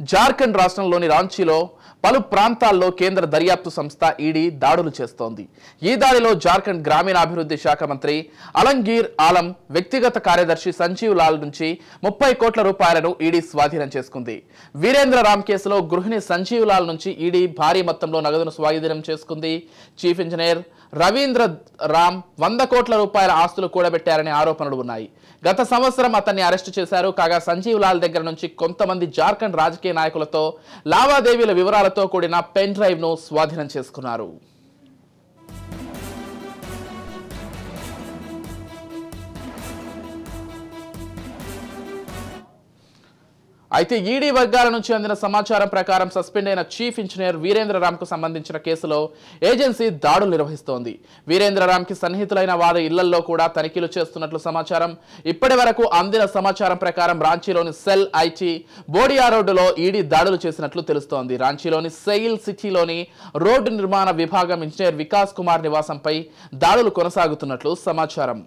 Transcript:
జార్ఖండ్ రాష్ట్రంలోని రాంచీలో పలు ప్రాంతాల్లో కేంద్ర దర్యాప్తు సంస్థ ఈడీ దాడులు చేస్తోంది. ఈ దాడిలో జార్ఖండ్ గ్రామీణాభివృద్ధి శాఖ మంత్రి అలంగీర్ ఆలం వ్యక్తిగత కార్యదర్శి సంజీవ్ లాల్ నుంచి 30 కోట్ల రూపాయలను ఈడీ స్వాధీనం చేసుకుంది. వీరేంద్ర రామ్ కేసులో గృహిణి సంజీవ్ లాల్ నుంచి ఈడీ భారీ మొత్తంలో నగదును స్వాధీనం చేసుకుంది. చీఫ్ ఇంజనీర్ రవీంద్ర రామ్ 100 కోట్ల రూపాయల ఆస్తులు కూడబెట్టారనే ఆరోపణలు ఉన్నాయి. గత సంవత్సరం అతన్ని అరెస్టు చేశారు. కాగా సంజీవ్ లాల్ దగ్గర నుంచి కొంతమంది జార్ఖండ్ రాజకీయ నాయకులతో లావాదేవీల వివరాలతో కూడిన పెన్ డ్రైవ్ ను స్వాధీనం చేసుకున్నారు. అయితే ఈడీ వర్గాల నుంచి అందిన సమాచారం ప్రకారం సస్పెండ్ అయిన చీఫ్ ఇంజనీర్ వీరేంద్ర రామ్ కు సంబంధించిన కేసులో ఏజెన్సీ దాడులు నిర్వహిస్తోంది. వీరేంద్ర రామ్ కి సన్నిహితులైన వారి ఇళ్లలో కూడా తనిఖీలు చేస్తున్నట్లు సమాచారం. ఇప్పటి వరకు అందిన సమాచారం ప్రకారం రాంచీలోని సెల్ ఐటీ బోడియా రోడ్డులో ఈడీ దాడులు చేసినట్లు తెలుస్తోంది. రాంచీలోని సెయిల్ సిటీలోని రోడ్డు నిర్మాణ విభాగం ఇంజనీర్ వికాస్ కుమార్ నివాసంపై దాడులు కొనసాగుతున్నట్లు సమాచారం.